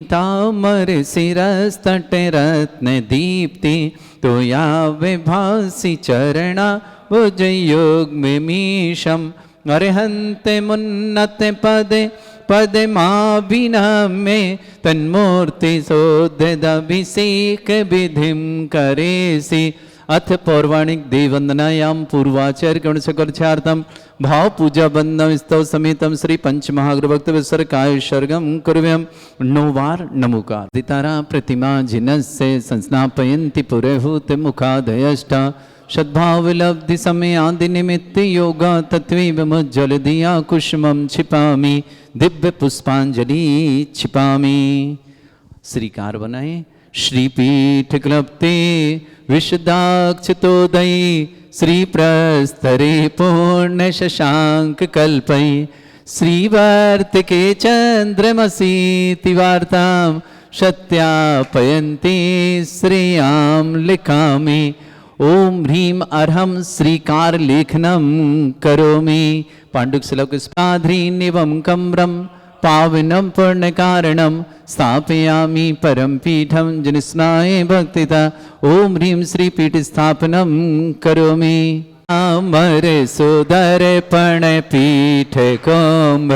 तामर शिरस्तटे रत्न दीप्ति तोया विभासी चरणा भुज योग मीशम अर्हन्ते मुन्नते पदे पदे माभिनमे तन्मूर्ति सोद्यदभिषेक विधिम करेसि। अथ पौर्वाणिक देववंदनायां पूर्वाचार्य गणशकर्षार्थम भाव पूजा बंदम स्तव समेतम श्री पंचमहाग्रभक्त विसर्गाय सर्गम कुर्व्यम। नोवार नमुकार दितारा प्रतिमा जिनस्य संस्नापयन्ति पुरहूत मुखादयष्ट सद्भावलब्धि समय आदि निमित्त योगा तत्वीव मुज्जल दिया कुसुमं छिपामि दिव्य पुष्पांजलि छिपामि। श्रीकार बनाए। श्रीपीठ क्लप्ते विशुद्धाक्षतोदयी श्रीप्रस्तरे पूर्ण शशांक कल्पै श्रीवर्तिके चंद्रमसीति वार्तां सत्यापयन्ति श्रेयां लिखामि। ओम ह्रीं अर्हं श्रीकार लेखनं करोमि। पांडुक श्लोक स्पाध्रीनिवं कम्रं पावनं पुण्यकारणं स्थापयामि परम पीठं जनिस्नाय भक्तिता। ओम ह्रीं श्रीपीठ स्थापनं करोमि। अमर सुदर पण पीठ कुंभ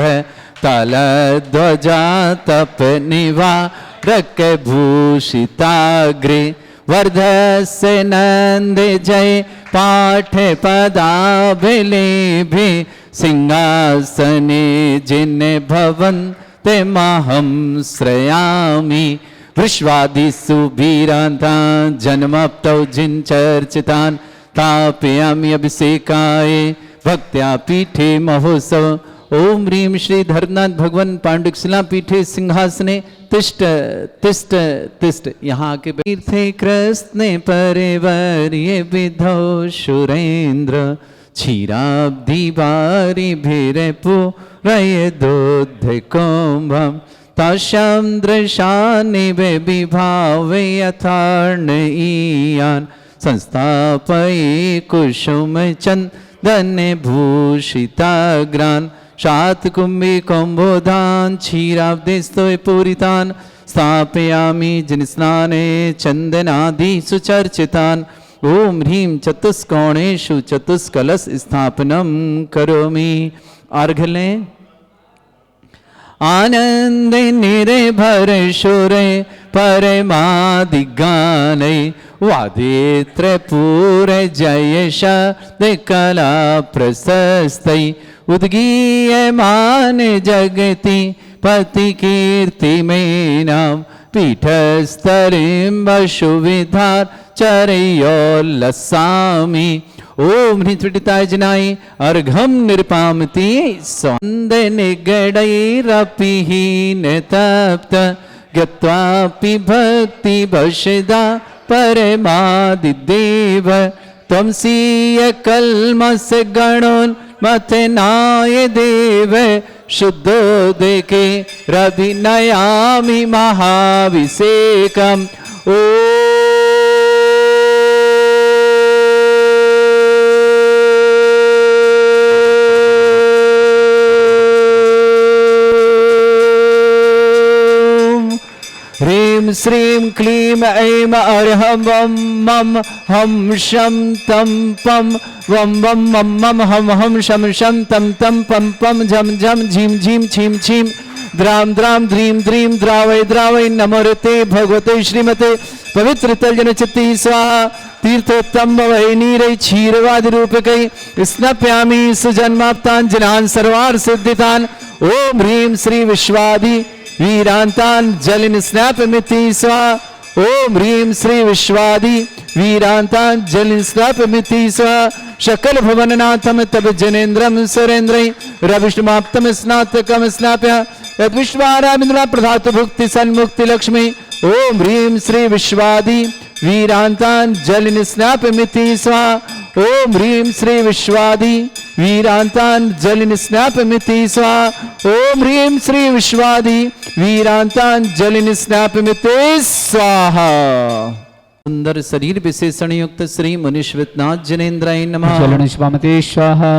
तलध्वजा तप निवारक भूषिताग्रे वर्धस्य नंद जय पाठ पदाभिलेभे सिंहासने जिन भवन ते महं श्रयामि। विश्वादिषु वीरान्ता जन्मप्तौ जिन चर्चितान् तापयामि अभिषेकाय भक्त्या पीठे महोत्सव। ओम ह्रीं श्री धर्मनाथ भगवान पांडुक शिला पीठे सिंहासने तिष्ठ तिष्ठ तिष्ठ। यहाँ के तीर्थे कृष्ण परिवर्य विधौ सुरेंद्र क्षीराब्धि बारी भीरपु रय दोध कुंभम ताशम दृशानि वे विभावे यथार्ण ईयान संस्थापये कुसुम चंदन भूषिताग्रान शातकुंभी कुंभोधान क्षीराब्धिस्तोय पूरितान स्थापयामि जिनस्नाने चंदनादि सुचर्चितान। ओम ह्रीं चतुष्कोणेषु चतुष्कलश स्थापनं करोमि। अर्घ लें। आनंद निर्भर सुरे परमादिगानै वादित्र पूर जय शब्द कला प्रशस्तै उद्गीयमान जगति पति कीर्ति में नाम पीठस्तरिं वसुविधार चरयोल्लसामि। ओम ह्रीं जनाय अर्घम निर्पामति सौंद निगडैरपिहीन तप्त गत्वापि भक्ति वशदा परमादिदेव त्वंसीय कल्मष गणोन्मथनाय देव शुद्धोदके रभिनयामि महाभिषेकम्। ह्रीं श्रीं क्लीं ऐं अर्हं वं मं हं शं तं पं वं वं मं मं हं हं शं शं तं तं पं पं झं झं झीं झीं छीं छीं द्रां द्रां द्रीं द्रीं द्रावय द्रावय नमोरते भगवते श्रीमते पवित्र तलजनचित्ती स्वाहा। तीर्थोत्तम वै नीरै क्षीरवादि रूपकै स्नप्यामि सुजन्माप्तान् जनान् सर्वार्थ सिद्धितान्। ओम ह्रीं श्री विश्वादि वीरांतान जलिन स्नापमिति स्वाहा। ओम ह्रीं श्री विश्वादि वीरांतान जलिन स्नापमिति स्वाहा। शकल भुवननाथम तब जनेन्द्रम सुरेन्द्रै रविष्णुमाप्तम स्नातकम स्नाप्य यद्विश्वारामिन्द्रा प्रधातु भुक्ति सन्मुक्ति लक्ष्मी। ओम ह्रीं श्री विश्वादि वीरांतान जलिन स्नापमिति स्वाहा। ओम ह्रीं श्री विश्वादि वीरांतान जलिन स्नापमिति स्वाहा। ओम ह्रीं श्री विश्वादि वीरांतान जलिन स्नापमिति स्वाहा। सुंदर शरीर विशेषण युक्त श्री मुनीश्वरनाथ जनेन्द्राय नमः। जलनिष्पामते स्वाहा।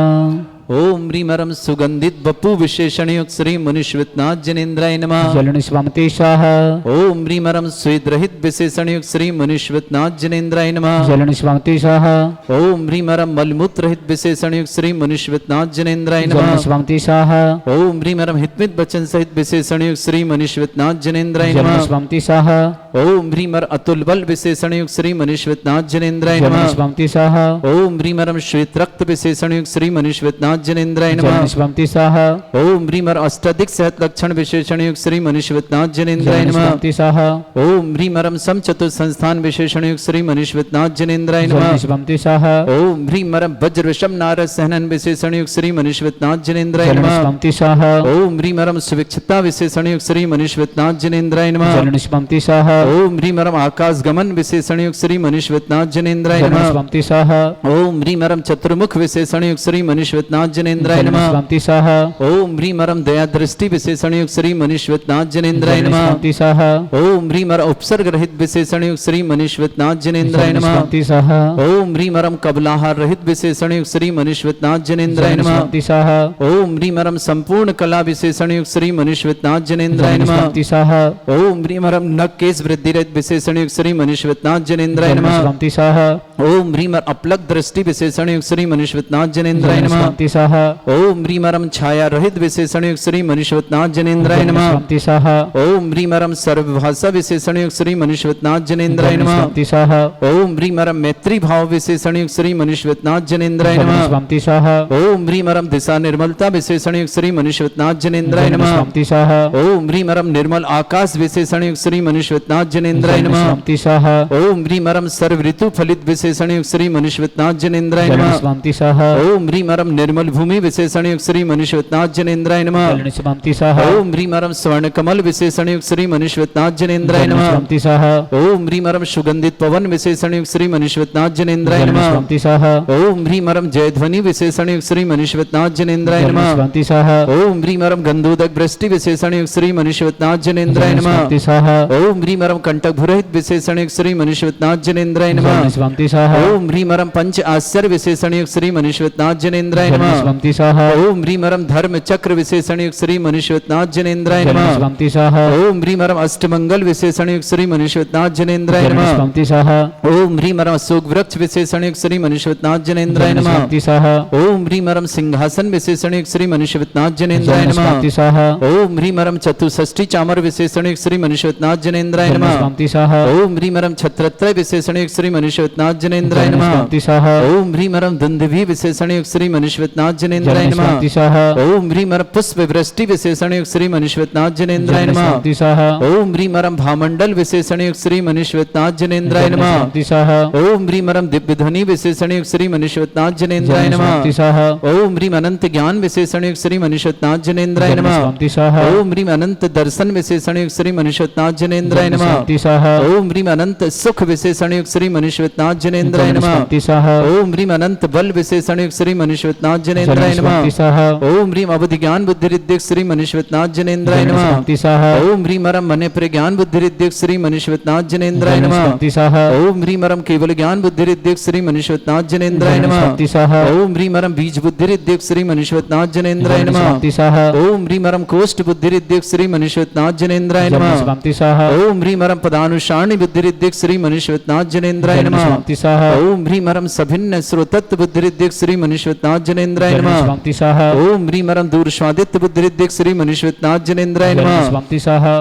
ओम ह्रीमरम सुगंधित बपू विशेषण युक्त श्री मुनिश्वतनाथ जनेन्द्राय नमः। जलन स्वामते स्वाहा। ओम ह्रीमरम स्वेद रहित विशेषण युक्त श्री मुनिश्वतनाथ जनेन्द्राय नमः। जलन स्वामते स्वाहा। ओम ह्रीमरम मलमूत्र रहित विशेषण युक्त श्री मुनिश्वतनाथ जनेन्द्राय नमः। जलन स्वामते स्वाहा। ओम ह्रीमरम हितमित वचन सहित विशेषण युक्त श्री मुनिश्वतनाथ जनेन्द्राय जलन नमः। स्वामते स्वाहा। ओम ह्रीमर अतुल बल विशेषण युक्त श्री मुनिश्वतनाथ जनेन्द्राय जलन नमः। स्वामते स्वाहा। ओम ह्रीमरम श्वेत रक्त विशेषण युक्त श्री मुनिश्वतनाथ जनेन्द्राय नमः। जलन स्वामते स्वाहा। ओम ह्रीमर अष्टाधिक सहत लक्षण विशेषण युक्त श्री मुनिश्वतनाथ जनेन्द्राय जलन नमः। स्वामते स्वाहा। ओम ह्रीमरम सम चतुर संस्थान विशेषण युक्त श्री मुनिश्वतनाथ जनेन्द्राय नमः। जलन स्वामते स्वाहा। ओम ह्रीमरम वज्र विषम नारद सहनन विशेषण युक्त श्री मुनिश्वतनाथ जनेन्द्राय जलन नमः। स्वामते स्वाहा। ओम ह्रीमरम सुविक्षता विशेषण युक्त श्री मुनिश्वतनाथ जनेन्द्राय नमः। जलन स्वामते स्वाहा। ओम ह्रीमरम आकाश गमन विशेषण युक्त श्री मुनिश्वतनाथ जनेन्द्राय जलन नमः। स्वामते स्वाहा। ओम ह्रीमरम चतुर्मुख विशेषण युक्त श्री मुनिश्वतनाथ जनेन्द्राय जलन नमः। स्वामते स्वाहा। ओम ह्रीमरम दया दृष्टि विशेषण युक्त श्री मुनिश्वतनाथ जनेन्द्राय जलन नमः। स्वामते स्वाहा। ओम ह्रीमर उपसर्ग रहित विशेषण युक्त श्री मुनिश्वतनाथ जनेन्द्राय जलन नमः। स्वामते स्वाहा। ओम ह्रीमरम कबलाहार रहित विशेषण युक्त श्री मुनिश्वतनाथ जनेन्द्राय जलन नमः। स्वामते स्वाहा। ओम ह्रीमरम संपूर्ण कला विशेषण युक्त श्री मुनिश्वतनाथ जनेन्द्राय जलन नमः। स्वामते स्वाहा। ओम ह्रीमरम नख केश वृद्धि रहित विशेषण युक्त श्री मुनिश्वतनाथ जनेन्द्राय जलन नमः। स्वामते स्वाहा। ओम ह्रीमर अपलक दृष्टि विशेषण युक्त श्री मुनिश्वतनाथ जनेन्द्राय जलन नमः। स्वामते स्वाहा। ओम ह्रीमरम छाया रहित विशेषण युक्त श्री मुनिश्वतनाथ जनेन्द्राय जलन नमः। स्वामते स्वाहा। ओम ह्रीमरम सर्वभाषा विशेषण युक्त श्री मुनिश्वतनाथ जनेन्द्राय जलन नमः। स्वामते स्वाहा। ओम ह्रीमरम मैत्री भाव विशेषण युक्त श्री मुनिश्वतनाथ जनेन्द्राय जलन नमः। स्वामते स्वाहा। ओम ह्रीमरम दिशा निर्मलता विशेषण युक्त श्री मुनिश्वतनाथ जनेन्द्राय जलन नमः। स्वामते स्वाहा। ओम ह्रीमरम निर्मल आकाश विशेषण युक्त श्री मुनिश्वतनाथ जनेन्द्राय जलन नमः। स्वामते स्वाहा। ओम ह्रीमरम सर्व ऋतु फलित विशेषण युक्त श्री मुनिश्वतनाथ जनेन्द्राय जलन नमः। स्वामते स्वाहा। ओम ह्रीमरम निर्मल भूमि विशेषण युक्त श्री मुनिश्वतनाथ जनेन्द्राय नमः। जलन स्वामते स्वाहा। ओम ह्रीमरम स्वर्ण कमल विशेषण युक्त श्री मुनिश्वतनाथ जनेन्द्राय जलन नमः। स्वामते स्वाहा। ओम ह्रीमरम सुगंधित पवन विशेषण युक्त श्री मुनिश्वतनाथ जनेन्द्राय जलन नमः। स्वामते स्वाहा। ओम ह्रीमरम जयध्वनि विशेषण युक्त श्री मुनिश्वतनाथ जनेन्द्राय जलन नमः। स्वामते स्वाहा। ओम ह्रीमरम गंधोदक वृष्टि विशेषण युक्त श्री मुनिश्वतनाथ जनेन्द्राय जलन नमः। स्वामते स्वाहा। ओम ह्रीमरम कंटक भुरहित विशेषण युक्त श्री मुनिश्वतनाथ जनेन्द्राय जलन नमः। स्वामते स्वाहा। ओम ह्रीमरम पंच आश्चर्य विशेषण युक्त श्री मुनिश्वतनाथ जनेन्द्राय जलन नमः। स्वामते स्वाहा। ओम ह्रीमरम धर्म चक्र विशेषण युक्त श्री मुनिश्वतनाथ जनेन्द्राय जलन नमः। स्वामते स्वाहा। ओम ह्रीमरम अष्टमंगल विशेषण युक्त श्री मुनिश्वतनाथ जनेन्द्राय जलन नमः। स्वामते स्वाहा। ओम ह्रीमरम अशोक वृक्ष विशेषण युक्त श्री मुनिश्वतनाथ जनेन्द्राय जलन नमः। स्वामते स्वाहा। ओम ह्रीमरम सिंहासन विशेषण युक्त श्री मुनिश्वतनाथ जनेन्द्राय जलन नमः। स्वामते स्वाहा। ओम ह्रीमरम चतुष्षष्ठी चामर विशेषण युक्त श्री मुनिश्वतनाथ जनेन्द्राय जलन नमः। स्वामते स्वाहा। ओम ह्रीमरम छत्रत्रय विशेषण युक्त श्री मुनिश्वतनाथ जनेन्द्राय जलन नमः। स्वामते स्वाहा। ओम ह्रीमरम दुंदुभि विशेषण युक्त श्री मुनिश्वतनाथ जनेन्द्राय जलन नमः। स्वामते स्वाहा। ओम ह्रीमरम पुष्प वृष्टि विशेषण युक्त श्री मुनिश्वतनाथ जनेन्द्राय जलन नमः। स्वामते स्वाहा। ओम ह्रीमरम भामंडल विशेषण युक्त श्री मुनिश्वतनाथ जनेन्द्राय जलन नमः। स्वामते स्वाहा। ओम ह्रीमरम दिव्य ध्वनि विशेषण युक्त श्री मुनिश्वतनाथ जनेन्द्राय जलन नमः। स्वामते स्वाहा। ओम ह्रीम अनंत ज्ञान विशेषण युक्त श्री मुनिश्वतनाथ जनेन्द्राय जलन नमः। स्वामते स्वाहा। ओम ह्रीम अनंत दर्शन विशेषण युक्त श्री मुनिश्वतनाथ जनेन्द्राय जलन नमः। स्वामते स्वाहा। ओम ह्रीम अनंत सुख विशेषण युक्त श्री मुनिश्वतनाथ जनेन्द्राय जलन नमः। स्वामते स्वाहा। ओम ह्रीम अनंत बल विशेषण युक्त श्री मुनिश्वतनाथ जनेन्द्राय जलन नमः। स्वामते स्वाहा। ओम ह्रीम अवधि ज्ञान बुद्धि रिद्धिक श्री मुनिश्वतनाथ जनेन्द्राय जलन नमः। स्वामते स्वाहा। ओम ह्रीमरम मने प्रज्ञान बुद्धि रिद्धिक श्री मुनिश्वतनाथ जनेन्द्राय जलन नमः। स्वामते स्वाहा। ओम ह्रीमरम केवल ज्ञान बुद्धि रिद्धिक श्री मुनिश्वतनाथ जनेन्द्राय जलन नमः। स्वामते स्वाहा। ओम ह्रीमरम बीज बुद्धि रिद्धिक श्री मुनिश्वतनाथ जनेन्द्राय जलन नमः। स्वामते स्वाहा। ओम ह्रीमरम कोष्ठ बुद्धि रिद्धिक श्री मुनिश्वतनाथ जनेन्द्राय जलन नमः। स्वामते स्वाहा। ओम ह्रीमरम पदानुसारणी बुद्धि रिद्धिक श्री मुनिश्वतनाथ जनेन्द्राय जलन नमः। स्वामते स्वाहा। ओम ह्रीमरम सभिन्न श्रोतत्व बुद्धि रिद्धिक श्री मुनिश्वतनाथ जनेन्द्राय जलन नमः। स्वामते स्वाहा। ओम ह्रीमरम दूर स्वादित्य बुद्धि रिद्धिक श्री मुनिश्वतनाथ जनेन्द्राय जलन नमः। स्वामते स्वाहा।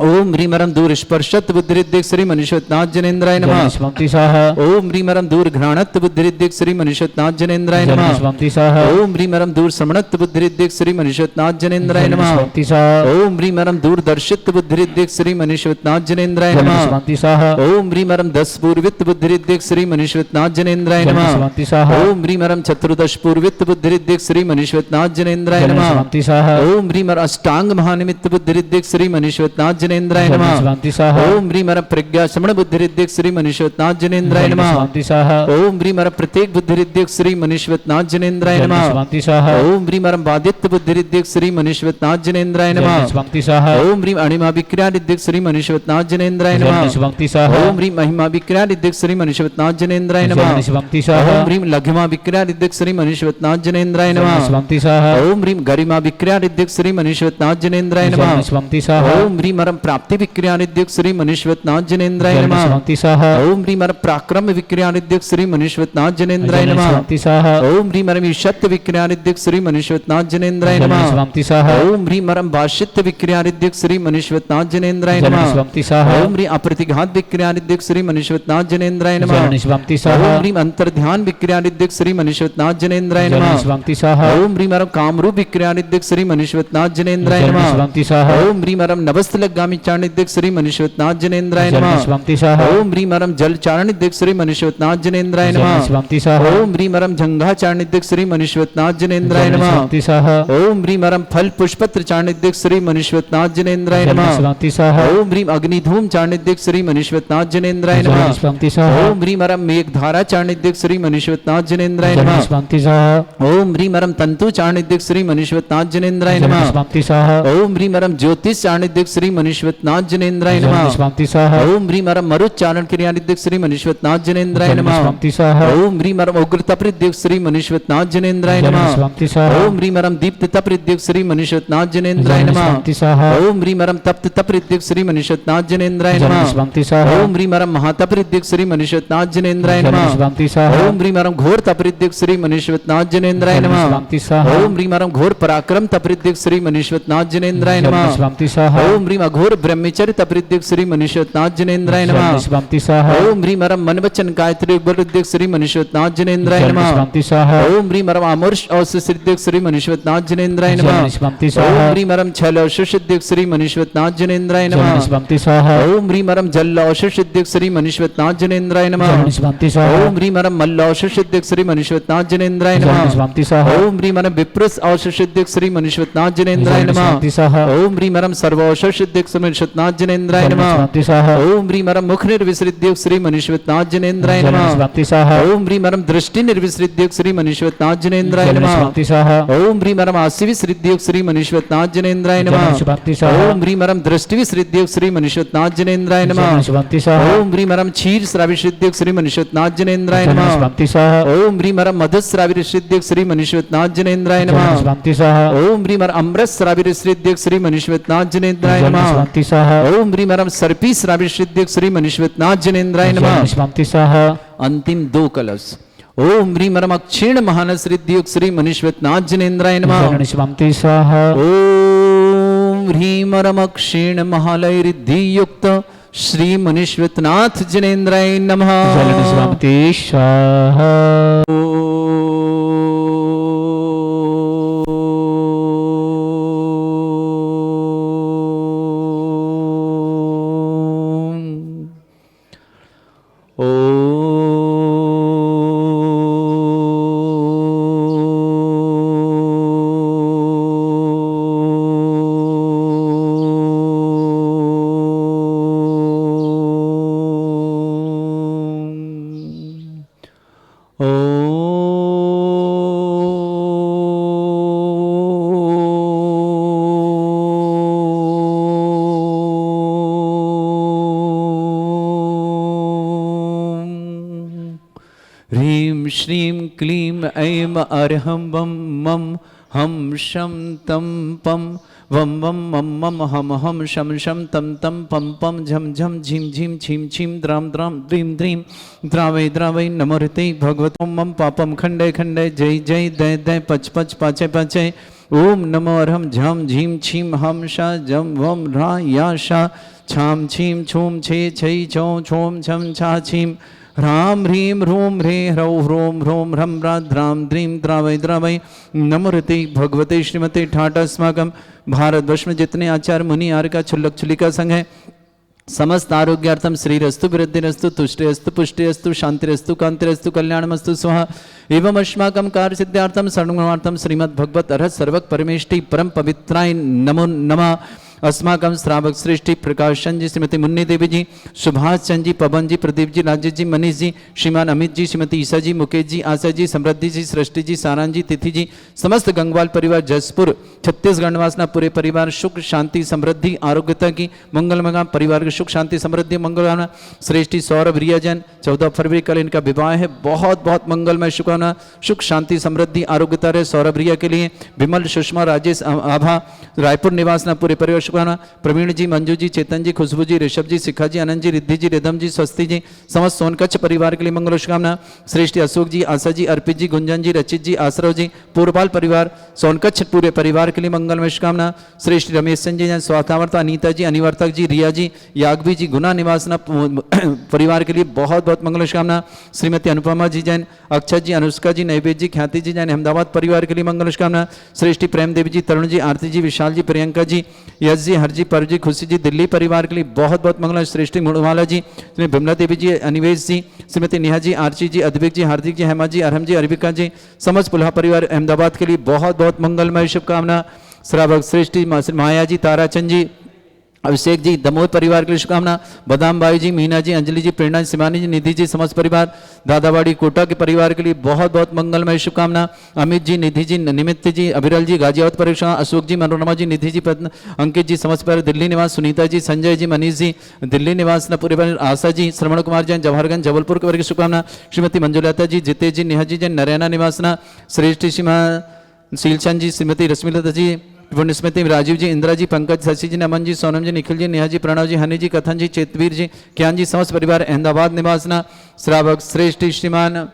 ओम ह्रीमरम दूर स्पर्शत बुद्धिरिद्धिक श्री मुनिश्वतनाथ जनेन्द्राय नमः। जलन स्वामते स्वाहा। ओम ह्रीमरम दूर घ्राणत बुद्धिरिद्धिक श्री मुनिश्वतनाथ जनेन्द्राय जलन नमः। स्वामते स्वाहा। ओम ह्रीमरम दूर समणत बुद्धिरिद्धिक श्री मुनिश्वतनाथ जनेन्द्राय जलन नमः। स्वामते स्वाहा। ओम ह्रीमरम दूर दर्शित बुद्धिरिद्धिक श्री मुनिश्वतनाथ जनेन्द्राय जलन नमः। स्वामते स्वाहा। ओम ह्रीमरम 10 पूर्वित बुद्धिरिद्धिक श्री मुनिश्वतनाथ जनेन्द्राय जलन नमः। स्वामते स्वाहा। ओम ह्रीमरम चतुर्दश पूर्वित बुद्धिरिद्धिक श्री मुनिश्वतनाथ जनेन्द्राय जलन नमः। स्वामते स्वाहा। ओम ह्रीमर अष्टांग महानिमित्त बुद्धिरिद्धिक श्री मुनिश्वतनाथ जनेन्द्राय नमः। स्वांति स्वाहा ओम ह्रीं मर प्रज्ञा श्रवण बुद्धिरिद्धिक श्री मनीषवतनाथ जनेन्द्राय नमः। स्वांति स्वाहा ओम ह्रीं मर प्रत्येक बुद्धिरिद्धिक श्री मनीषवतनाथ जनेन्द्राय नमः। स्वांति स्वाहा ओम ह्रीं मर बादित्य बुद्धिरिद्धिक श्री मनीषवतनाथ जनेन्द्राय नमः। स्वांति स्वाहा ओम ह्रीं अणिमा विक्रिया रिद्धिक श्री मनीषवतनाथ जनेन्द्राय नमः। स्वांति स्वाहा ओम ह्रीं महिमा विक्रिया रिद्धिक श्री मनीषवतनाथ जनेन्द्राय नमः। स्वांति स्वाहा ओम ह्रीं लघिमा विक्रिया रिद्धिक श्री मनीषवतनाथ जनेन्द्राय नमः। स्वांति स्वाहा ओम ह्रीं गरिमा विक्रिया रिद्धिक श्री मनीषवतनाथ जनेन्द्राय नमः। स्वांति स्वाहा ओम ह्रीं मरम प्राप्ति विक्रिया रिद्धिक श्री मनीषवतनाथ जनेन्द्राय नमः। स्वांति स्वाहा ओम ह्रीं मर पराक्रम विक्रिया रिद्धिक श्री मनीषवतनाथ जनेन्द्राय नमः। स्वांति स्वाहा ओम ह्रीं मरम ईशत्व विक्रिया रिद्धिक श्री मनीषवतनाथ जनेन्द्राय नमः। स्वांति स्वाहा ओम ह्रीं मरम भाष्यत्व विक्रिया रिद्धिक श्री मनीषवतनाथ जनेन्द्राय नमः। स्वांति स्वाहा ओम ह्रीं अप्रतिघात विक्रिया रिद्धिक श्री मनीषवतनाथ जनेन्द्राय नमः। स्वांति स्वाहा ओम ह्रीं अंतर्ध्यान विक्रिया रिद्धिक श्री मनीषवतनाथ जनेन्द्राय नमः। स्वांति स्वाहा ओम ह्रीं मरम कामरूप विक्रिया रिद्धिक श्री मनीषवतनाथ जनेन्द्राय नमः। स्वांति स्वाहा ओम ह्रीं मरम नवस्तलगामी चारण रिद्धिक श्री मनीषवतनाथ जनेन्द्राय नमः। स्वांति स्वाहा ओम ह्रीं मरम जल चारण रिद्धिक श्री मनीषवतनाथ जनेन्द्राय नमः। स्वांति स्वाहा ओम ह्रीं मरम जंघा चारण रिद्धिक श्री मनीषवतनाथ जनेन्द्राय नमः। स्वांति स्वाहा ओम ह्रीं मरम फल पुष्पत्र चारण रिद्धिक श्री मनीषवतनाथ जनेन्द्राय नमः। स्वांति स्वाहा ओम ह्रीं अग्निधूम चारण रिद्धिक श्री मनीषवतनाथ जनेन्द्राय नमः। स्वांति स्वाहा ओम ह्रीं मरम मेघधारा चारण रिद्धिक श्री मनीषवतनाथ जनेन्द्राय नमः। स्वांति स्वाहा ओम ह्रीं मरम तंतु चारण रिद्धिक श्री मनीषवतनाथ जनेन्द्राय नमः। स्वांति स्वाहा ओम ह्रीं मरम ज्योतिष चारण रिद्धिक श्री मनीषवतनाथ जनेन्द्राय नमः। स्वांति स्वाहा ओम ह्रीं मरम मरुत चारण क्रिया रिद्धिक श्री मनीषवतनाथ जनेन्द्राय नमः। स्वांति स्वाहा ओम ह्रीं मरम उग्र तप रिद्धिक श्री मनीषवतनाथ जनेन्द्राय नमः। स्वांति स्वाहा ओम ह्रीं मरम दीप्त तप रिद्धिक श्री मनीषवतनाथ जनेन्द्राय नमः। स्वांति स्वाहा ओम ह्रीं मरम तप्त तप रिद्धिक श्री मनीषवतनाथ जनेन्द्राय नमः। स्वांति स्वाहा ओम ह्रीं मरम महातप रिद्धिक श्री मनीषवतनाथ जनेन्द्राय नमः। स्वांति स्वाहा ओम ह्रीं मरम घोर तप रिद्धिक श्री मनीषवतनाथ जनेन्द्राय नमः। स्वांति स्वाहा ओम ह्रीं मरम घोर पराक्रम तप रिद्धिक श्री मनीषवतनाथ जनेन्द्राय नमः। स्वांति स्वाहा ओम ह्रीं अघोर ब्रह्मचर्य तप रिद्धिक श्री मनीषवतनाथ जनेन्द्राय नमः। स्वांति स्वाहा ओम ह्रीं मरम मन वचन गायत्री उग्र रिद्धिक श्री मनीषवतनाथ जनेन्द्राय नमः। स्वांति स्वाहा ओम ह्रीं मरम अमर्ष औषध रिद्धिक श्री मनीषवतनाथ जनेन्द्राय नमः। स्वांति ओम स्वाहा ह्रीं मरम छल औषध रिद्धिक श्री मनीषवतनाथ जनेन्द्राय नमः। स्वांति स्वाहा ओम ह्रीं मरम जल औषध रिद्धिक श्री मनीषवतनाथ जनेन्द्राय नमः। स्वांति स्वाहा ओम ह्रीं मरम मल्ल औषध रिद्धिक श्री मनीषवतनाथ जनेन्द्राय नमः। स्वांति स्वाहा ओम ह्रीं मरम विप्रस औषध रिद्धिक श्री मनीषवतनाथ जनेन्द्राय नमः। स्वांति स्वाहा ओम ह्रीं मरम सर्व औषध रिद्धिक श्री मनीषवतनाथ जनेन्द्राय नमः। स्वांति स्वाहा ओम ह्रीं मरम मुख निर्विसृद्धिक श्री मनीषवतनाथ जनेन्द्राय नमः। स्वांति स्वाहा ओम ह्रीं मरम दृष्टि निर्विसृद्धिक श्री मनीषवतनाथ जनेन्द्राय नमः। स्वांति स्वाहा ओम ह्रीं मरम आसिविसृद्धिक श्री मनीषवतनाथ जनेन्द्राय नमः। स्वांति स्वाहा ओम ह्रीं मरम दृष्टिविसृद्धिक श्री मनीषवतनाथ जनेन्द्राय नमः। स्वांति स्वाहा ओम ह्रीं मरम क्षीर श्राविसृद्धिक श्री मनीषवतनाथ जनेन्द्राय नमः। स्वांति स्वाहा ओम ह्रीं मरम मधुश्राविसृद्धिक श्री मनीषवतनाथ जनेन्द्राय नमः। स्वांति स्वाहा ओम ह्रीं मरम अमृत श्राविसृद्धिक श्री मनीषवतनाथ जनेन्द्राय नमः। स्वांति स्वाहा ओम ह्रीं मरम सर्पी श्राविसृद्धिक श्री मनीषवतनाथ जनेन्द्राय नमः। स्वांति स्वाहा अंतिम 2 कलश। ओम ह्रीं मरम क्षीण महानस रिद्धियुक्त श्री मनीषवतनाथ जनेन्द्राय नमः। स्वांति स्वाहा ओम ह्रीं मरम क्षीण महालय रिद्धियुक्त श्री मनीषवतनाथ जनेन्द्राय नमः। स्वांति स्वाहा ह्रीं श्रीं क्लीं ऐं अर्हं वं मं हं शं तं पं वं वं मं मं हम हम शं शं तं तं पं पं झं झं झीं झीं छीं छीं द्रां द्रां द्रीं द्रीं द्रावै द्रावै नमोहृते भगवतो मम पापं खण्डय खण्डय जय जय दय दय पच पच पाचय पाचय ओम नमो अर्हं झं झीं छीं हम शा जं वं रा या शा छां छीं छूं छे छै छौ छौं छं छा छीं ह्रां ह्रीं ह्रूं ह्रे ह्रौं ह्रों ह्रों ह्रं द्रां द्रीं द्रावै द्रावै नमोहृते भगवते श्रीमते ठाट अस्माकं भारतवर्ष में जितने आचार्य मुनि आर्य का छुल्लक छुलिका संघ है समस्त आरोग्यार्थम श्रीरस्तु वृद्धिरस्तु तुष्टिरस्तु पुष्टिरस्तु शांतिरस्तु कांतिरस्तु कल्याणमस्तु स्वाहा एवं अस्माकं कार्य सिद्धार्थम सर्वगुणार्थम श्रीमद् भगवत अर्हत सर्वक परमेष्टि परम पवित्राय नमो नमः। अस्माकं श्रावक श्रेष्ठी प्रकाश चंद जी, श्रीमती मुन्नी देवी जी, सुभाष चंद जी, पवन जी, प्रदीप जी, राजेश जी, मनीष जी, श्रीमान अमित जी, श्रीमती ईसा जी, मुकेश जी, आशा जी, समृद्धि जी, सृष्टि जी, सारांश जी, तिथि जी, समस्त गंगवाल परिवार जसपुर छत्तीसगढ़ निवासना पूरे परिवार सुख शांति समृद्धि आरोग्यता की मंगलमय परिवार की सुख शांति समृद्धि मंगलकामना। श्रेष्ठी सौरभ रिया जैन 14 फरवरी कल इनका विवाह है, बहुत बहुत मंगलमय शुभकामना, सुख शांति समृद्धि आरोग्यता रहे सौरभ रिया के लिए। विमल सुषमा राजेश आभा रायपुर निवासना पूरे परिवार शुभकामना। प्रवीण जी, मंजू जी, चेतन जी, खुशबू जी, ऋषभ जी, शिखा जी, आनंद जी, रिद्धि जी, रिदम जी, स्वस्ति जी, समस्त सोनकच्छ परिवार के लिए मंगल शुभकामना। श्रेष्ठी अशोक जी, आशा जी, अर्पित जी, गुंजन जी, रचित जी, आश्रव जी, पूर्वपाल परिवार सोनकच्छ पूरे परिवार के लिए मंगलमय शुभकामना। श्रेष्ठी रमेश चंद जी, स्वार्थावर्ता, अनीता जी, अनिवर्तक जी, रिया जी, यागवी जी, गुना निवासना परिवार के लिए बहुत बहुत मंगल शुभकामना। श्रीमती अनुपमा जी जैन, अक्षय जी, अनुष्का जी, नैवेद्य जी, ख्याति जी जैन अहमदाबाद परिवार के लिए मंगल शुभकामना। श्रेष्ठी प्रेम देवी जी, तरुण जी, आरती जी, विशाल जी, प्रियंका जी, यश जी, हर जी, पर जी, खुशी जी, दिल्ली परिवार के लिए बहुत बहुत मंगल। श्रेष्ठी मुड़वाला जी, बिमला देवी जी, अनिवेश जी, श्रीमती नेहा जी, आरची जी, अद्विक जी, हार्दिक जी, हेमा जी, अरहम जी, अरबिका जी, समस्त पुल्हा परिवार अहमदाबाद के लिए बहुत बहुत मंगलमय शुभकामना। श्रावक श्रेष्ठी माया जी, ताराचंद जी, अभिषेक जी, दमोह परिवार के लिए शुभकामना। बदाम बाई जी, मीना जी, अंजलि जी, प्रेरणा जी, शिवानी जी, निधि जी, समस्त परिवार दादावाड़ी कोटा के परिवार के लिए बहुत बहुत मंगलमय शुभकामना। अमित जी, निधि जी, निमित्त जी, अभिरल जी, गाजियाबाद परीक्षा, अशोक जी, मनोरमा जी, निधि जी, अंकित जी, समस्त परिवार दिल्ली निवास, सुनीता जी, संजय जी, मनीष जी, दिल्ली निवास पूरे परिवार, आशा जी, श्रवण कुमार जैन, जवाहरगंज जबलपुर के वर्ग की शुभकामना। श्रीमती मंजुलता जी, जितेश जी, नेहा जी जैन, नरैना निवासना, श्रेष्ठी सीमा शीलचंद जी, श्रीमती रश्मिलता जी, पुण्य स्मृति राजीव जी, इंदिरा जी, पंकज, शशि जी, नमन जी, सोनम जी, निखिल जी, नेहा जी, प्रणव जी, हनी जी, कथन जी, चेतवीर जी, ज्ञान जी, समस्त परिवार अहमदाबाद निवासना। श्रावक श्रेष्ठी श्रीमान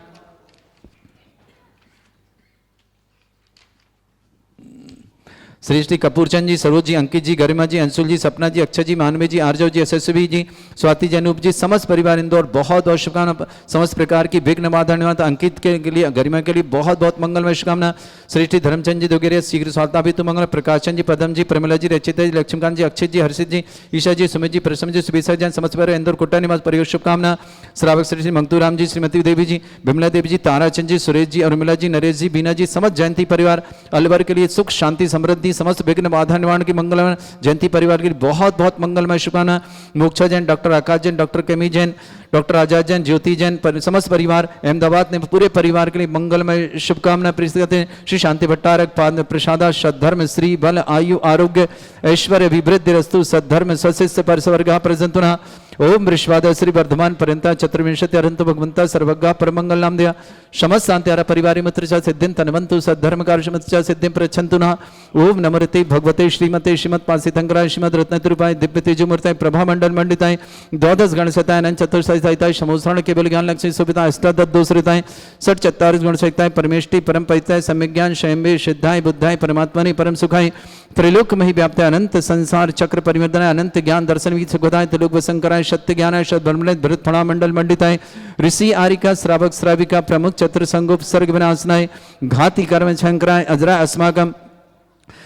श्रेष्ठी कपूरचंद जी, सरोज जी, अंकित जी, गरिमा जी, अंशुल जी, सपना जी, अक्षय जी, मानवी जी, आर्जव जी, यशस्वी जी, स्वाति जी, अनूप जी, समस्त परिवार इंदौर बहुत बहुत शुभकामना। समस्त प्रकार की विघ्न बाधा निवारण अंकित के लिए, गरिमा के लिए बहुत बहुत मंगलमय शुभकामना। श्रेष्ठी धर्मचंद जी, दोगेरिया शीघ्र स्वाता भी तो मंगल। प्रकाशन जी, पदम जी, प्रमिला जी, रचिता जी, लक्ष्मीकांत जी, अक्षित जी, हर्षित जी, ईशा जी, सुमित जी, प्रसम जी, सुबेसा जैन, समस्त परिवार इंदौर कोटा निवास परिवार शुभकामना। श्रावक श्रेष्ठी मंगतूराम जी, श्रीमती देवी जी, बिमला देवी जी, ताराचंद जी, सुरेश जी, उर्मिला जी, नरेश जी, बीना जी, समस्त जयंती परिवार अलवर के लिए सुख शांति समृद्धि समस्त विघ्न बाधा निवारण की मंगलमय। जयंती परिवार के लिए बहुत बहुत मंगलमय शुभकामना। मोक्षा जैन, डॉक्टर आकाश जैन, डॉक्टर केमी जैन, डॉक्टर आजाद जैन, ज्योति जैन, समस्त परिवार अहमदाबाद ने पूरे परिवार के लिए मंगलमय शुभकामना प्रेषित करते हैं। श्री शांति भट्टारक पाद प्रसादा सद्धर्म श्री बल आयु आरोग्य ऐश्वर्य अभिवृद्धि रस्तु सद्धर्म सशिष्य परसवर्ग प्रजंतुना ओम विश्वाद श्री वर्धमान पर्यंता चतुर्विंशति अरंत भगवंता सर्वज्ञ परमंगल नाम दिया समस्त शांति परिवार मित्र सिद्धिं तनवंतु सद्धर्म कार्य सिद्धिं प्रच्छन्तु नः। ओम नमोते भगवते श्रीमते श्रीमद पासितंकराय श्रीमद रत्नतिरूपाय दिव्य तेजोमूर्ताय प्रभा मंडल मंडिताय द्वादश गणसताय अनंत चतुर्सहिताय समोसरण केवल ज्ञान लक्ष्मी सुविधा अष्टादश दोषरिताय षट चत्वारिश गुणसहिताय परमेष्टि परम परिताय सम्यज्ञान स्वयंभे सिद्धाय बुद्धाय परमात्मने परम सुखाय त्रैलोक मही व्याप्त अनंत संसार चक्र परिवर्तनाय अनंत ज्ञान दर्शन विद सुखदाय त्रिलोक वसंकराय सत्य ज्ञानाय सद्ब्रह्मणे भरत फणा मंडल मंडिताय ऋषि आरिका श्रावक श्राविका प्रमुख चतुर संगोप सर्ग विनाशनाय घाति कर्म शंकराय अजरा अस्माकम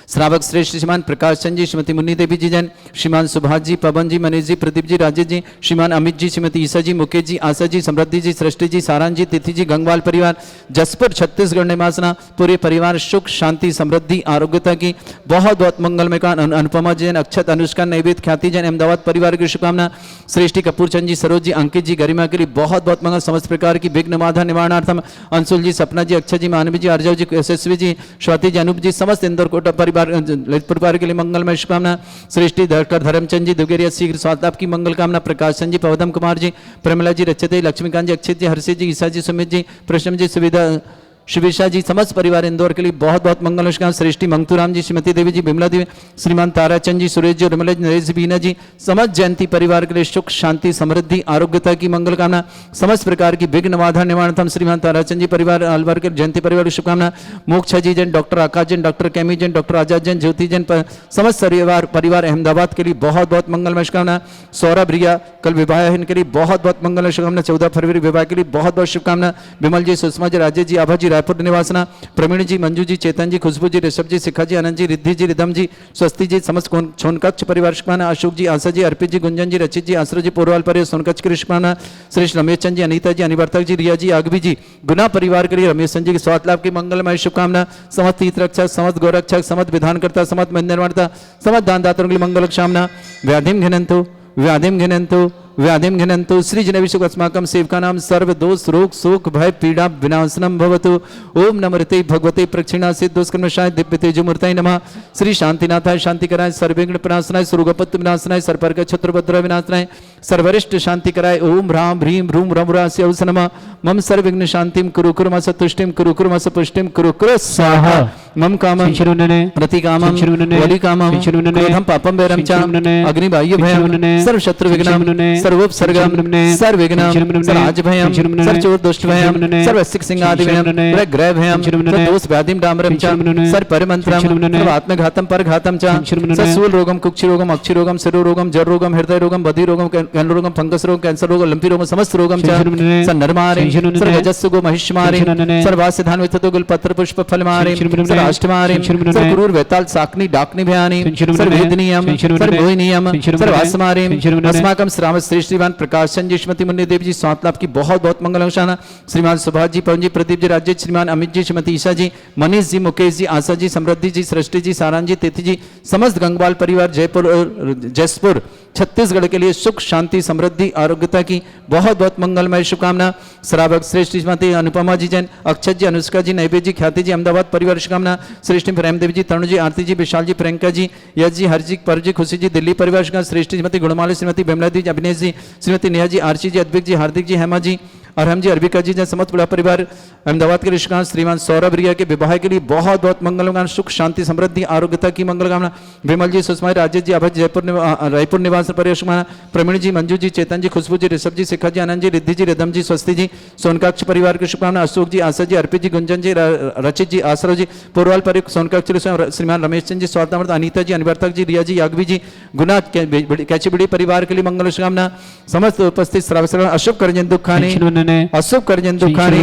श्रावक श्रेष्ठ श्रीमान प्रकाश चंद जी, श्रीमती मुन्नी देवी जी जैन, श्रीमान सुभाष जी, पवन जी, मनीष जी, प्रदीप जी, राजेश जी, श्रीमान अमित जी, श्रीमती ईसा जी, मुकेश जी, आशा जी, समृद्धि जी, सृष्टि जी, सारांश जी, तिथि जी, गंगवाल परिवार जसपुर छत्तीसगढ़ निवासना पूरे परिवार सुख शांति समृद्धि आरोग्यता की बहुत बहुत मंगलमय का। अनुपमा जैन, अक्षत, अनुष्का, नैवेद्य, ख्याति जैन अहमदाबाद परिवार की शुभकामना। श्रेष्ठी कपूर चंद जी, सरोज जी, अंकित जी, गरिमा के लिए बहुत बहुत मंगल। समस्त प्रकार की विघ्न बाधा निवारणार्थम अंशुल जी, सपना जी, अक्षय जी, मानवी जी, आर्जव जी, यशस्वी जी, स्वाति जी, अनूप जी, समस्त इंदौर कोटा परिवार परिवार के लिए मंगलमय शुभकामना। श्रेष्ठी डॉक्टर धर्मचंद जी, दुगेरिया शीघ्र स्वास्थ्य आपकी मंगल कामना। प्रकाशन जी, पवदम कुमार जी, प्रमिला जी, रचित लक्ष्मीकांत जी, अक्षित जी, हर्षित जी, ईसा जी, सुमित जी, प्रश्न जी, सुविधा शिविशा जी, समस्त परिवार इंदौर के लिए बहुत बहुत मंगल नमस्कार। श्रेष्ठी मंगतूराम जी, श्रीमती देवी जी, बिमला देवी, श्रीमान ताराचंद जी, सुरेश जी, उर्मिला जी, नरेश बीना जी, समस्त जयंती परिवार के लिए सुख शांति समृद्धि आरोग्यता की मंगल कामना। समस्त प्रकार की विघ्न बाधा निवारण श्रीमान ताराचंद जी परिवार अलवर के जयंती परिवार की शुभकामना। मोक्षा जी जैन, डॉक्टर आकाश जैन, डॉक्टर केमी जैन, डॉक्टर आजाद जैन, ज्योति जैन, समस्त परिवार अहमदाबाद के लिए बहुत बहुत मंगलमय शुभकामना। सौरभ रिया कल विवाह है, इनके लिए बहुत बहुत मंगलमय शुभकामना। 14 फरवरी विवाह के लिए बहुत बहुत शुभकामना। विमल जी, सुषमा जी, राजेश जी, आभा जी, जयपुर निवासना, प्रवीण जी, मंजू जी, चेतन जी, खुशबू जी, ऋषभ जी, शिखा जी, आनंद जी, रिद्धि जी, रिधम जी, स्वस्ति जी, समस्त सोनकक्ष परिवार शिक्षमाना, अशोक जी, आशा जी, अर्पित जी, गुंजन जी, रचित जी, आश्रय जी, पोरवाल परिवार सोनकक्ष के शिक्षमाना, श्री रमेश चंद जी, अनीता जी, अनिवर्तक जी, रिया जी, आगवी जी, गुना परिवार के लिए रमेश चंद जी की स्वास्थ्य लाभ की मंगलमय शुभकामना, समस्त तीर्थ रक्षक, समस्त गौरक्षक, समस्त विधानकर्ता, समस्त निर्माता, समस्त दानदाताओं के लिए मंगल कामना। व्याधिम घिनंतु व्याधिम घिनंतु व्याधिम घिनंतु सृजनविषुक अस्माकं सेवकानां सर्व दोष रोग शोक भय पीड़ा विनाशनम भवतु। ओम नमृते भगवते प्रक्षिणा सिद्धोस्कर्मशाय दिव्य तेजोमूर्तये नमः। श्री शांतिनाथाय शांतिकराय सर्वविघ्न प्रणाशनाय सर्वगपत्त विनाशनाय सर्पर्क छत्रभद्र विनाशनाय सर्वरिष्ट शांतिकराय ओम ह्रां ह्रीं ह्रूं रमरास्य औस नमः। मम सर्वविघ्न शांतिं कुरु कुर्मस तुष्टिं कुरु कुर्मस पुष्टिं कुरु कुरु स्वाहा। मम कामं प्रतिकामं वलिकामं क्रोधं पापं वैरं च अग्निबाह्य भयं सर्वशत्रु विघ्नं सर्वोपसर्गं सर्वविघ्नं सर्वराजभयं सर्वचोर दुष्ट भयं सर्वसिक सिंहादि भयं ग्रह भयं सर्वदोष व्याधिं डामरं च सर्वपरिमन्त्रं सर्वात्मघातं परघातं च सर्वशूल रोगं कुक्षि रोगं अक्षि रोगं शिरो रोगं जर रोगं हृदय रोगं बधि रोगं कैंसर रोगं फंगस रोगं कैंसर रोगं लंपी रोगं समस्त रोगं च सर्वनरमारे सर्वजस्सु गो महिष्मारे सर्वासिधान विथतो गुलपत्र पुष्प फलमारे सर्वाष्टमारे सर्वक्रूर वेताल साकनी डाकनी भयानी सर्ववेदनीयम सर्वमोहिनीयम सर्वासमारे अस्माकं श्रावण श्रीमान प्रकाश चंद जी, श्रीमती मुन्नी देवी जी, स्वास्थ्य लाभ की बहुत बहुत मंगल। श्रीमान सुभाष जी, पवन जी, प्रदीप जी, राजेश, श्रीमान अमित जी, श्रीमती ईशा जी, मनीष जी, मुकेश जी, आशा जी, समृद्धि जी, सृष्टि जी, सारांश जी, तिथि जी, समस्त गंगवाल परिवार जयपुर और जसपुर छत्तीसगढ़ के लिए सुख शांति समृद्धि आरोग्यता की बहुत बहुत मंगलमय शुभकामना। श्रावक श्रेष्ठ श्रीमती अनुपमा जी जैन, अक्षत जी, अनुष्का जी, नैवेद जी, ख्याति जी, अहमदाबाद परिवार शुभकामना। श्रेष्ठ प्रेमदेव जी, तरुण जी, आरती जी, विशाल जी, प्रियंका जी, यश जी, हर जी, पर जी, खुशी जी, दिल्ली परिवार शुभकामना। श्रेष्ठ श्रीमती गुणमाली, श्रीमती बिमला जी, अभिनेश जी, श्रीमती नेहा जी, आरची जी, अद्विक जी, हार्दिक जी, हेमा जी, अरहम जी, अर्बिका जी, समस्त बड़ा परिवार अहमदाबाद के रिश्तेदार श्रीमान सौरभ रिया के विवाह के लिए बहुत बहुत मंगलकामना, सुख शांति समृद्धि आरोग्यता की मंगलकामना। विमल जी, सुषमा, राजेश जी, अभय रायपुर निवास परिवार, प्रवीण जी, मंजू जी, चेतन जी, खुशबू जी, ऋषभ जी, शिखा जी, आनंद जी, रिद्धि जी, रिधम जी, स्वस्ति जी, सोनकक्ष परिवार की शुभकामना। अशोक जी, आशा जी, अर्पित जी, गुंजन जी, रचित जी, आश्रय जी, पूर्वाल परिवार सोनकक्ष श्रीमान रमेश चंद जी, स्वार्थामृत, अनीता जी, अनिवर्तक जी, रिया जी, यागवी जी, गुना कैचीबिड़ी परिवार के लिए मंगल शुभकामना। समस्त उपस्थित श्रावक अशुभ करजन दुखानी अशुभ करजन दुखानी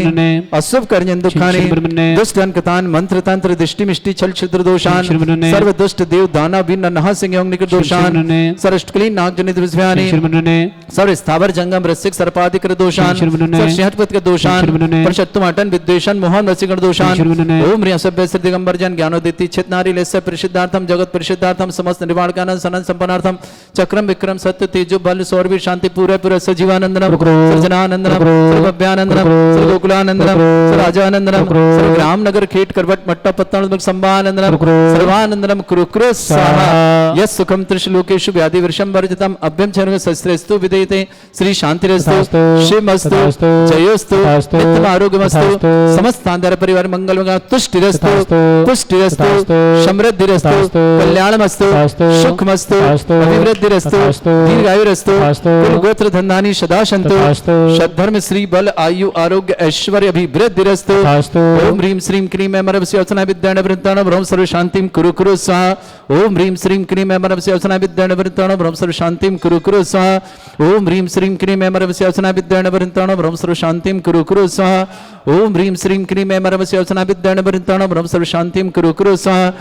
अशुभ करजन दुखानी दुष्ट अंकतान मंत्र तंत्र दृष्टि मिष्टि छल छिद्र दोषान सर्व दुष्ट देव दाना बिन नहा सिंह निकट दोषान सरष्टकलीन नाग जनित विस्व्यानि सर्व स्थावर जंगम रसिक सर्पाधिक दोषान सर्व सिंहपत के दोषान परशत्तुमाटन विद्वेषण मोहन रसिकण दोषान ओम ह्रीं सभ्य श्री दिगंबर जन ज्ञानोदिति चित नारी लेस्य परिशुद्धार्थम जगत परिशुद्धार्थम समस्त निवारकानंद सनन संपन्नार्थम चक्रम विक्रम सत्य तेजो बल सौरवीर शांति पूरे पूरे सजीवानंदनम सृजनानंदनम सर्वभ्यानंदनम सर्वगोकुलानंदनम सर्वराजानंदनम सर्वग्राम नगर खेट करवट मट्टा पत्तन संभानंदनम सर्वानंदनम कुरु कुरु स्वाहा। यस् सुखम त्रिशलोकेषु व्याधि वर्षम वर्जितम अभ्यम चरण शस्त्रेस्तु विदेयते श्री शांतिरस्तु शिवमस्तु जयोस्तु नित्यम आरोग्यमस्तु समस्त आंध्र परिवार मंगलमंगल तुष्टिरस्तु पुष्टिरस्तु समृद्धिरस्तु कल्याणमस्तु सुखमस्तु अभिवृद्धिरस्तु दीर्घायुरस्तु कुल गोत्र धन्धानी सदा सन्तु सद्धर्म श्री बल आयु आरोग्य ऐश्वर्य अभिवृद्धिरस्तु ओम ह्रीं श्रीं क्रीं ऐमरवस्य अवसना विद्याण वृत्ताण ब्रह्म सर्व शांतिं कुरु कुरु स्वाहा। ओम ह्रीं श्रीं क्रीं ऐमरवस्य अवसना विद्याण वृत्ताण ब्रह्म सर्व शांतिं कुरु कुरु स्वाहा। ओम ह्रीं श्रीं क्रीं ऐमरवस्य अवसना विद्याण वृत्ताण ब्रह्म सर्व शांतिं कुरु कुरु स्वाहा। ओम ह्रीं श्रीं क्रीं ऐमरवस्य अवसना विद्याण वृत्ताण ब्रह्म सर्व शांतिं कुरु कुरु स्वाहा।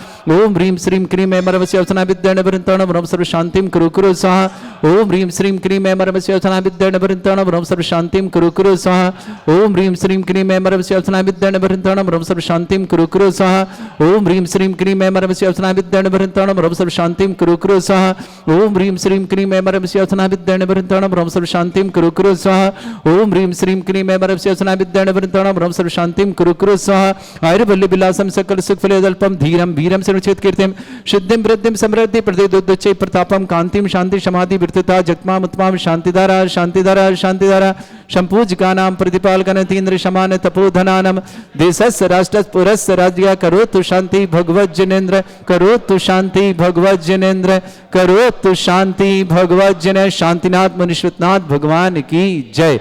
ओम ह्रीं श्रीं क्रीं ऐमरवस्य अवसना विद्याण वृत्ताण ब्रह्म सर्व शांतिं कुरु कुरु स्वाहा। ओम ह्रीं श्रीं क्रीं ऐमरवस्य अवसना विद्याण वृत्ताण ब्रह्म सर्व शांतिं कुरु कुरु स्वाहा। ओम ह्रीं श्रीं क्रीं ऐमरवस्य अवसना विद्याण वृत्ताण ब्रह्म सर्व शांतिं कुरु कुरु स्वाहा। ओम ह्रीं श्रीं क्रीं ऐमरवस्य अवसना विद्याण वृत्ताण ब्रह्म सर्व शांतिं कुरु कुरु स्वाहा। ओम ह्रीं श्रीं क्रीं ऐमरवस्य अवसना विद्याण वृत्ताण ब्रह्म सर्व शांतिं कुरु कुरु स्वाहा। ओम ह्रीं श्रीं क्रीं ऐमरवस्य अवसना विद्याण वृत्ताण ब्रह्म सर्व शांतिं कुरु कुरु स्वाहा। आयुर्बल्य विलासम सकल सुख फलेदल्पम धीरम वीरम सर्वचित कीर्तिम सिद्धिं वृद्धिं समृद्धि प्रदेदोच्चै प्रतापम कांतिम शांति समाधि वृत्तता जगमाम उत्तमाम शांतिधारा शांतिधारा शांतिधारा संपूजकानां प्रतिपालकनतीन्द्र शमान तपोधनानम देशस्य राष्ट्रस्य पुरस्य राज्य करोतु शांति भगवत जनेन्द्र करोतु शांति भगवत जनेन्द्र करोतु शांति भगवत जन शांतिनाथ मुनिश्रुतनाथ भगवान की जय।